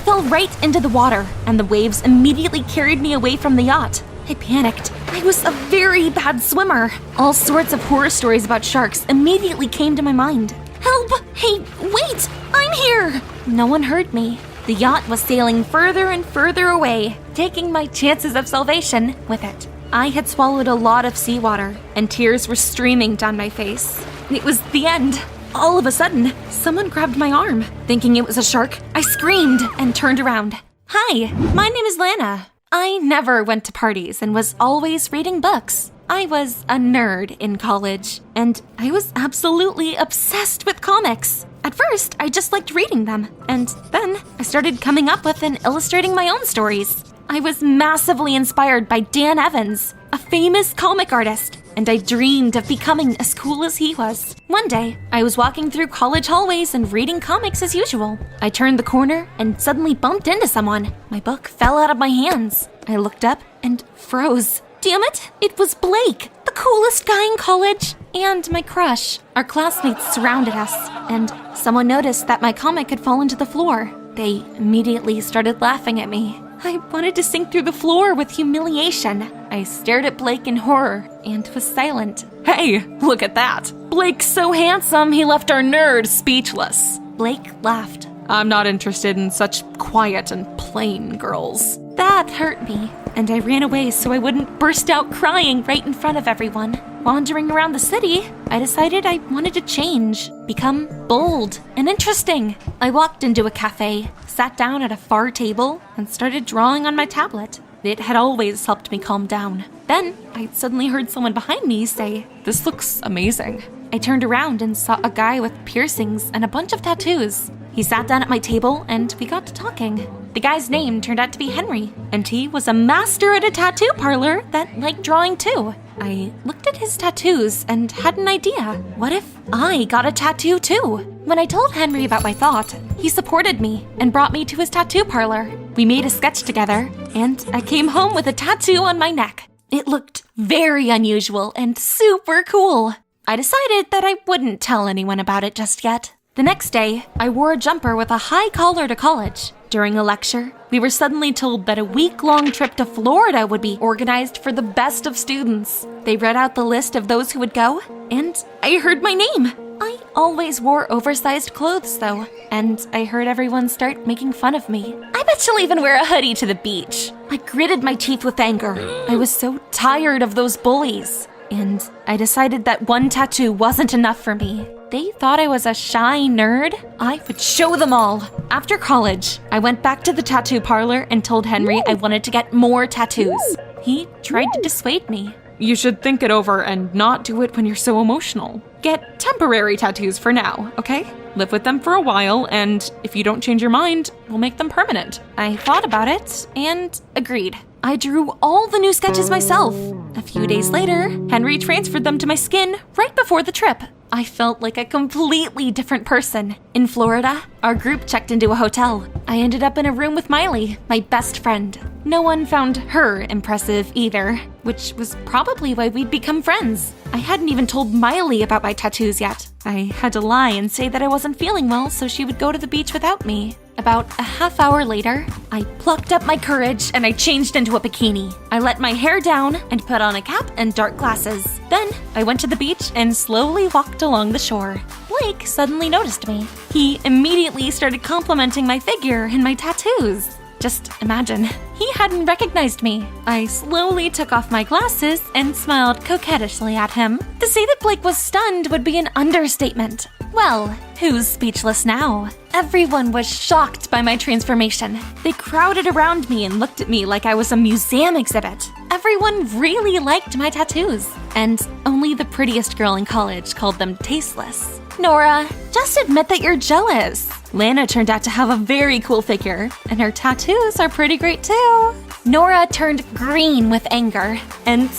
fell right into the water, and the waves immediately carried me away from the yacht. I panicked. I was a very bad swimmer. All sorts of horror stories about sharks immediately came to my mind. Help! Hey, wait! I'm here! No one heard me. The yacht was sailing further and further away, taking my chances of salvation with it. I had swallowed a lot of seawater, and tears were streaming down my face. It was the end. All of a sudden, someone grabbed my arm. Thinking it was a shark, I screamed and turned around. Hi, my name is Lana. I never went to parties and was always reading books. I was a nerd in college, and I was absolutely obsessed with comics. At first, I just liked reading them, and then I started coming up with and illustrating my own stories. I was massively inspired by Dan Evans, a famous comic artist, and I dreamed of becoming as cool as he was. One day, I was walking through college hallways and reading comics as usual. I turned the corner and suddenly bumped into someone. My book fell out of my hands. I looked up and froze. Damn it, it was Blake, the coolest guy in college, and my crush. Our classmates surrounded us, and someone noticed that my comic had fallen to the floor. They immediately started laughing at me. I wanted to sink through the floor with humiliation. I stared at Blake in horror and was silent. Hey, look at that. Blake's so handsome, he left our nerd speechless. Blake laughed. I'm not interested in such quiet and plain girls. That hurt me, and I ran away so I wouldn't burst out crying right in front of everyone. Wandering around the city, I decided I wanted to change, become bold and interesting. I walked into a cafe, sat down at a far table, and started drawing on my tablet. It had always helped me calm down. Then, I suddenly heard someone behind me say, "This looks amazing." I turned around and saw a guy with piercings and a bunch of tattoos. He sat down at my table and we got to talking. The guy's name turned out to be Henry, and he was a master at a tattoo parlor that liked drawing too. I looked at his tattoos and had an idea. What if I got a tattoo too? When I told Henry about my thought, he supported me and brought me to his tattoo parlor. We made a sketch together, and I came home with a tattoo on my neck. It looked very unusual and super cool. I decided that I wouldn't tell anyone about it just yet. The next day, I wore a jumper with a high collar to college. During a lecture, we were suddenly told that a week-long trip to Florida would be organized for the best of students. They read out the list of those who would go, and I heard my name. I always wore oversized clothes, though, and I heard everyone start making fun of me. I bet she'll even wear a hoodie to the beach. I gritted my teeth with anger. I was so tired of those bullies. And I decided that one tattoo wasn't enough for me. They thought I was a shy nerd. I would show them all. After college, I went back to the tattoo parlor and told Henry I wanted to get more tattoos. He tried to dissuade me. You should think it over and not do it when you're so emotional. Get temporary tattoos for now, okay? Live with them for a while, and if you don't change your mind, we'll make them permanent. I thought about it and agreed. I drew all the new sketches myself. A few days later, Henry transferred them to my skin right before the trip. I felt like a completely different person. In Florida, our group checked into a hotel. I ended up in a room with Miley, my best friend. No one found her impressive either, which was probably why we'd become friends. I hadn't even told Miley about my tattoos yet. I had to lie and say that I wasn't feeling well so she would go to the beach without me. About a half hour later, I plucked up my courage and I changed into a bikini. I let my hair down and put on a cap and dark glasses. Then I went to the beach and slowly walked along the shore. Blake suddenly noticed me. He immediately started complimenting my figure and my tattoos. Just imagine, he hadn't recognized me. I slowly took off my glasses and smiled coquettishly at him. To say that Blake was stunned would be an understatement. Well, who's speechless now? Everyone was shocked by my transformation. They crowded around me and looked at me like I was a museum exhibit. Everyone really liked my tattoos, and only the prettiest girl in college called them tasteless. Nora, just admit that you're jealous. Lana turned out to have a very cool figure, and her tattoos are pretty great too. Nora turned green with anger, and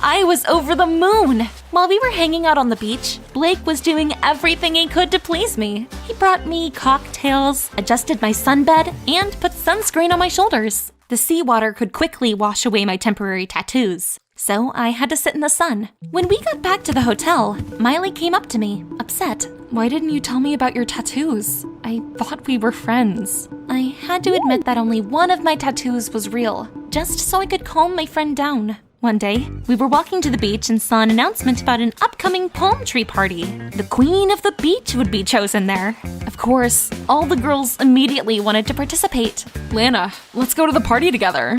I was over the moon. While we were hanging out on the beach, Blake was doing everything he could to please me. He brought me cocktails, adjusted my sunbed, and put sunscreen on my shoulders. The seawater could quickly wash away my temporary tattoos. so I had to sit in the sun. When we got back to the hotel, Miley came up to me, upset. Why didn't you tell me about your tattoos? I thought we were friends. I had to admit that only one of my tattoos was real, just so I could calm my friend down. One day, we were walking to the beach and saw an announcement about an upcoming palm tree party. The queen of the beach would be chosen there. Of course, all the girls immediately wanted to participate. Lana, let's go to the party together.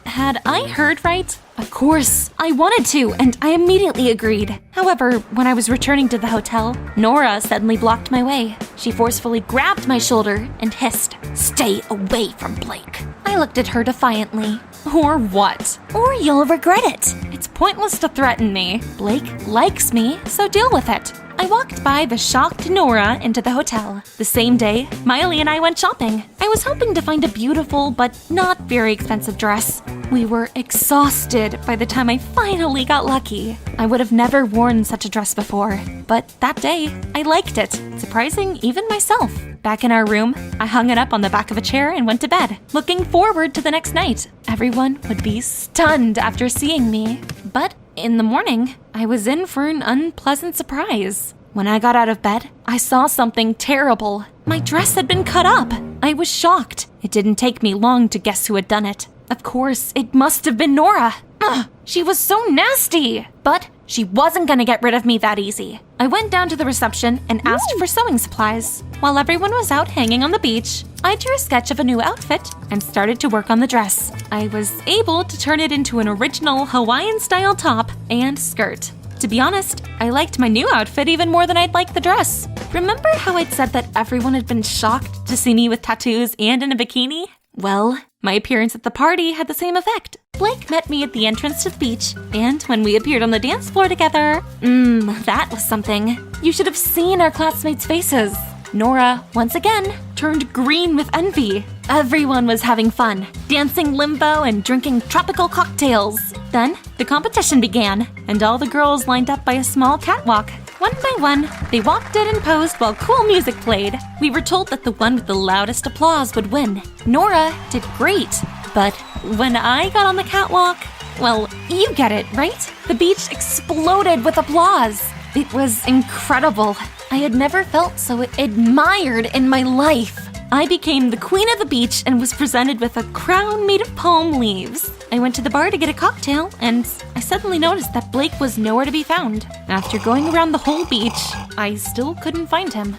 Had I heard right? Of course, I wanted to, and I immediately agreed. However, when I was returning to the hotel, Nora suddenly blocked my way. She forcefully grabbed my shoulder and hissed, "Stay away from Blake." I looked at her defiantly. Or what? Or you'll regret it. It's pointless to threaten me. Blake likes me, so deal with it. I walked by the shocked Nora into the hotel. The same day, Miley and I went shopping. I was hoping to find a beautiful but not very expensive dress. We were exhausted by the time I finally got lucky. I would have never worn such a dress before, but that day, I liked it, surprising even myself. Back in our room, I hung it up on the back of a chair and went to bed, looking forward to the next night. Everyone would be stunned after seeing me. But in the morning, I was in for an unpleasant surprise. When I got out of bed, I saw something terrible. My dress had been cut up. I was shocked. It didn't take me long to guess who had done it. Of course, it must have been Nora. Ugh, she was so nasty. But she wasn't gonna get rid of me that easy. I went down to the reception and asked for sewing supplies. While everyone was out hanging on the beach, I drew a sketch of a new outfit and started to work on the dress. I was able to turn it into an original Hawaiian-style top and skirt. To be honest, I liked my new outfit even more than I'd liked the dress. Remember how I'd said that everyone had been shocked to see me with tattoos and in a bikini? Well, my appearance at the party had the same effect. Blake met me at the entrance to the beach, and when we appeared on the dance floor together, that was something. You should have seen our classmates' faces. Nora, once again, turned green with envy. Everyone was having fun, dancing limbo and drinking tropical cocktails. Then, the competition began, and all the girls lined up by a small catwalk. One by one, they walked in and posed while cool music played. We were told that the one with the loudest applause would win. Nora did great, but when I got on the catwalk, well, you get it, right? The beach exploded with applause. It was incredible. I had never felt so admired in my life. I became the queen of the beach and was presented with a crown made of palm leaves. I went to the bar to get a cocktail, and I suddenly noticed that Blake was nowhere to be found. After going around the whole beach, I still couldn't find him.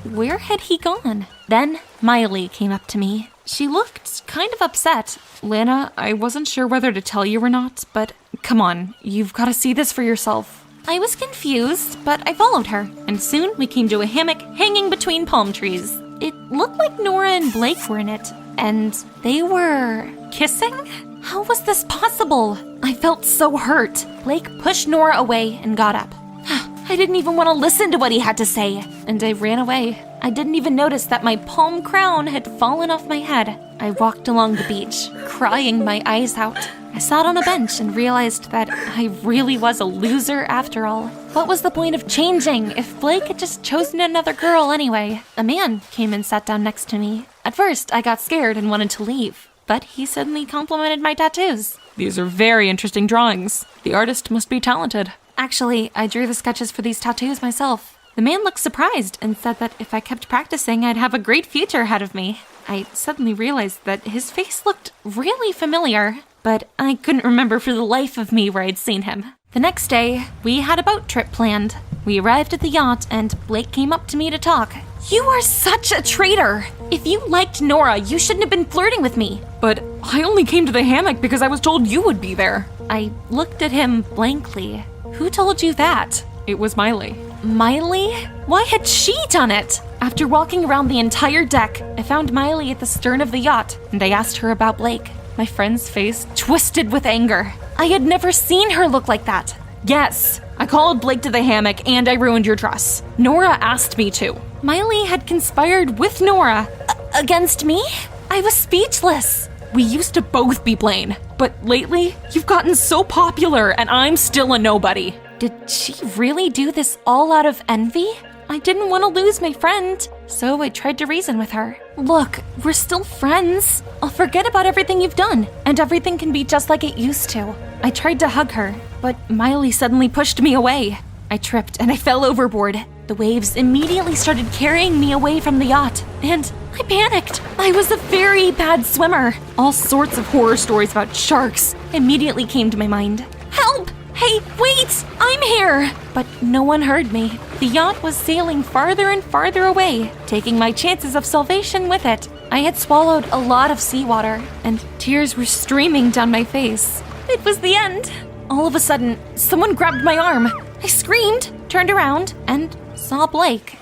Where had he gone? Then Miley came up to me. She looked kind of upset. Lana, I wasn't sure whether to tell you or not, but come on, you've got to see this for yourself. I was confused, but I followed her, and soon we came to a hammock hanging between palm trees. It looked like Nora and Blake were in it, and they were kissing? How was this possible? I felt so hurt. Blake pushed Nora away and got up. I didn't even want to listen to what he had to say, and I ran away. I didn't even notice that my palm crown had fallen off my head. I walked along the beach, crying my eyes out. I sat on a bench and realized that I really was a loser after all. What was the point of changing if Blake had just chosen another girl anyway? A man came and sat down next to me. At first, I got scared and wanted to leave, but he suddenly complimented my tattoos. These are very interesting drawings. The artist must be talented. Actually, I drew the sketches for these tattoos myself. The man looked surprised and said that if I kept practicing, I'd have a great future ahead of me. I suddenly realized that his face looked really familiar, but I couldn't remember for the life of me where I'd seen him. The next day, we had a boat trip planned. We arrived at the yacht, and Blake came up to me to talk. You are such a traitor! If you liked Nora, you shouldn't have been flirting with me. But I only came to the hammock because I was told you would be there. I looked at him blankly. Who told you that? It was Miley. Miley? Why had she done it? After walking around the entire deck, I found Miley at the stern of the yacht, and I asked her about Blake. My friend's face twisted with anger. I had never seen her look like that. Yes, I called Blake to the hammock and I ruined your dress. Nora asked me to. Miley had conspired with Nora against me? I was speechless. We used to both be Blaine, but lately, you've gotten so popular and I'm still a nobody. Did she really do this all out of envy? I didn't want to lose my friend, so I tried to reason with her. Look, we're still friends. I'll forget about everything you've done, and everything can be just like it used to. I tried to hug her, but Miley suddenly pushed me away. I tripped and I fell overboard. The waves immediately started carrying me away from the yacht, and I panicked. I was a very bad swimmer. All sorts of horror stories about sharks immediately came to my mind. Help! Hey, wait! I'm here! But no one heard me. The yacht was sailing farther and farther away, taking my chances of salvation with it. I had swallowed a lot of seawater, and tears were streaming down my face. It was the end. All of a sudden, someone grabbed my arm. I screamed, turned around, and saw Blake.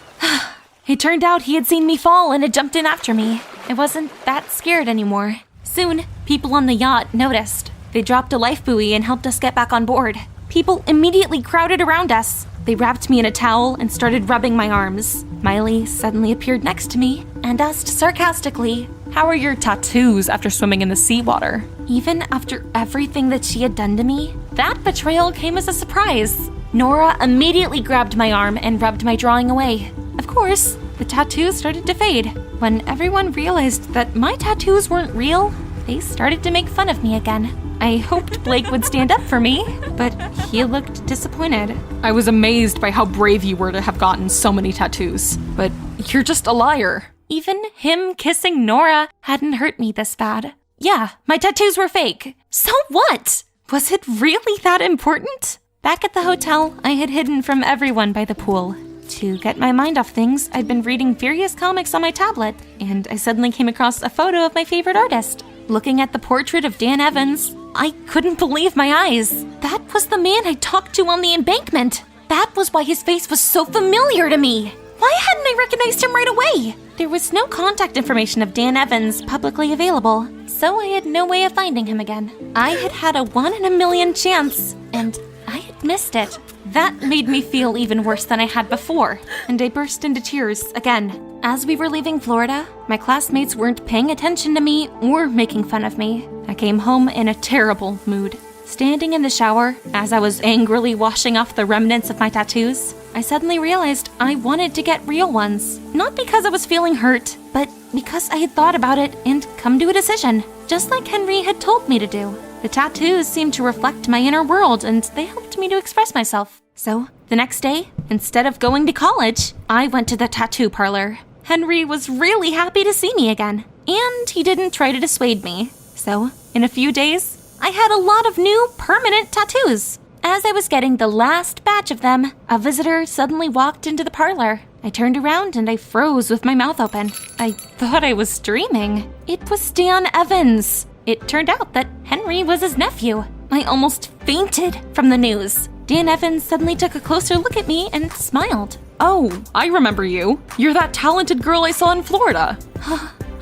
It turned out he had seen me fall and had jumped in after me. I wasn't that scared anymore. Soon, people on the yacht noticed. They dropped a life buoy and helped us get back on board. People immediately crowded around us. They wrapped me in a towel and started rubbing my arms. Miley suddenly appeared next to me and asked sarcastically, How are your tattoos after swimming in the seawater? even after everything that she had done to me, that betrayal came as a surprise. Nora immediately grabbed my arm and rubbed my drawing away. Of course, the tattoos started to fade. When everyone realized that my tattoos weren't real, they started to make fun of me again. I hoped Blake would stand up for me, but he looked disappointed. I was amazed by how brave you were to have gotten so many tattoos, but you're just a liar. Even him kissing Nora hadn't hurt me this bad. Yeah, my tattoos were fake. So what? Was it really that important? Back at the hotel, I had hidden from everyone by the pool. To get my mind off things, I'd been reading various comics on my tablet, and I suddenly came across a photo of my favorite artist. Looking at the portrait of Dan Evans, I couldn't believe my eyes. That was the man I talked to on the embankment. That was why his face was so familiar to me. Why hadn't I recognized him right away? There was no contact information of Dan Evans publicly available, so I had no way of finding him again. I had had a 1 in a million chance, and I had missed it. That made me feel even worse than I had before, and I burst into tears again. As we were leaving Florida, my classmates weren't paying attention to me or making fun of me. I came home in a terrible mood. Standing in the shower, as I was angrily washing off the remnants of my tattoos, I suddenly realized I wanted to get real ones. Not because I was feeling hurt, but because I had thought about it and come to a decision, just like Henry had told me to do. The tattoos seemed to reflect my inner world, and they helped me to express myself. So, the next day, instead of going to college, I went to the tattoo parlor. Henry was really happy to see me again, and he didn't try to dissuade me. So, in a few days, I had a lot of new permanent tattoos. As I was getting the last batch of them, a visitor suddenly walked into the parlor. I turned around and I froze with my mouth open. I thought I was dreaming. It was Dan Evans. It turned out that Henry was his nephew. I almost fainted from the news. Dan Evans suddenly took a closer look at me and smiled. Oh, I remember you. You're that talented girl I saw in Florida.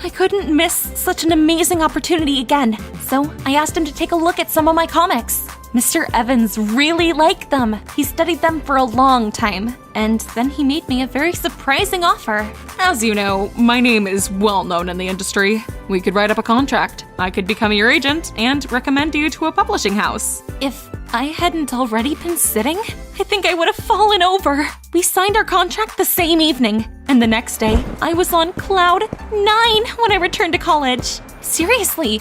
I couldn't miss such an amazing opportunity again, so I asked him to take a look at some of my comics. Mr. Evans really liked them. He studied them for a long time, and then he made me a very surprising offer. As you know, my name is well known in the industry. We could write up a contract. I could become your agent and recommend you to a publishing house. If I hadn't already been sitting, I think I would have fallen over. We signed our contract the same evening, and the next day, I was on cloud 9 when I returned to college. Seriously,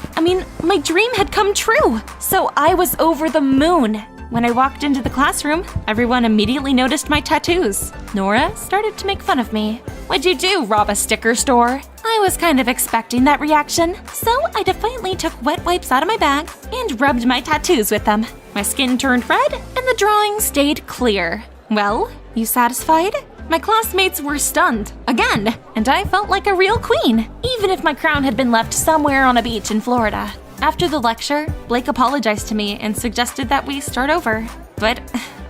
my dream had come true, so I was over the moon. When I walked into the classroom, everyone immediately noticed my tattoos. Nora started to make fun of me. What'd you do, rob a sticker store? I was kind of expecting that reaction, so I defiantly took wet wipes out of my bag and rubbed my tattoos with them. My skin turned red, and the drawing stayed clear. Well, you satisfied? My classmates were stunned, again, and I felt like a real queen, even if my crown had been left somewhere on a beach in Florida. After the lecture, Blake apologized to me and suggested that we start over. But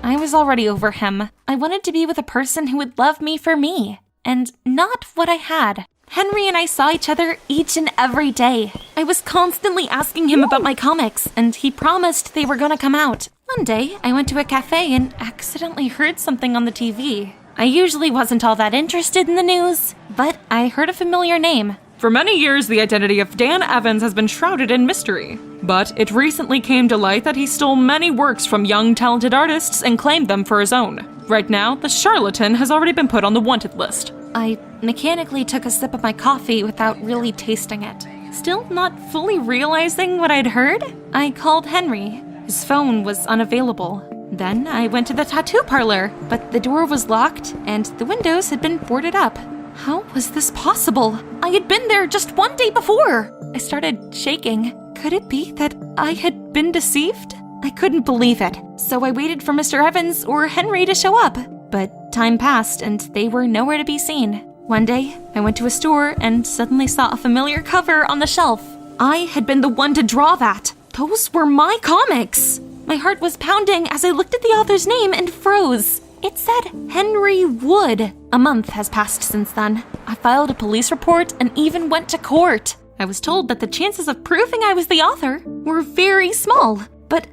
I was already over him. I wanted to be with a person who would love me for me, and not what I had. Henry and I saw each other each and every day. I was constantly asking him about my comics, and he promised they were gonna come out. One day, I went to a cafe and accidentally heard something on the TV. I usually wasn't all that interested in the news, but I heard a familiar name. For many years, the identity of Dan Evans has been shrouded in mystery. But it recently came to light that he stole many works from young, talented artists and claimed them for his own. right now, the charlatan has already been put on the wanted list. I mechanically took a sip of my coffee without really tasting it. Still not fully realizing what I'd heard, I called Henry. His phone was unavailable. Then I went to the tattoo parlor, but the door was locked and the windows had been boarded up. How was this possible? I had been there just one day before. I started shaking. Could it be that I had been deceived? I couldn't believe it, so I waited for Mr. Evans or Henry to show up. But time passed and they were nowhere to be seen. One day, I went to a store and suddenly saw a familiar cover on the shelf. I had been the one to draw that. Those were my comics. My heart was pounding as I looked at the author's name and froze. It said Henry Wood. A month has passed since then. I filed a police report and even went to court. I was told that the chances of proving I was the author were very small, but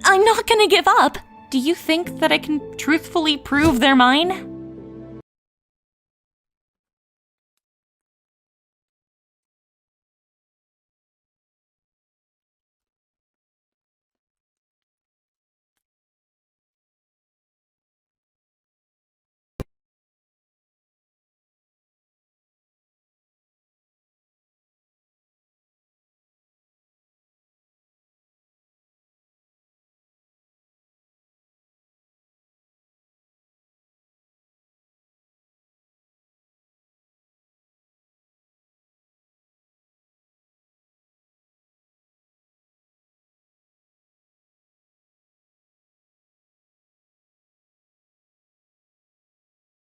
I'm not gonna give up. Do you think that I can truthfully prove they're mine?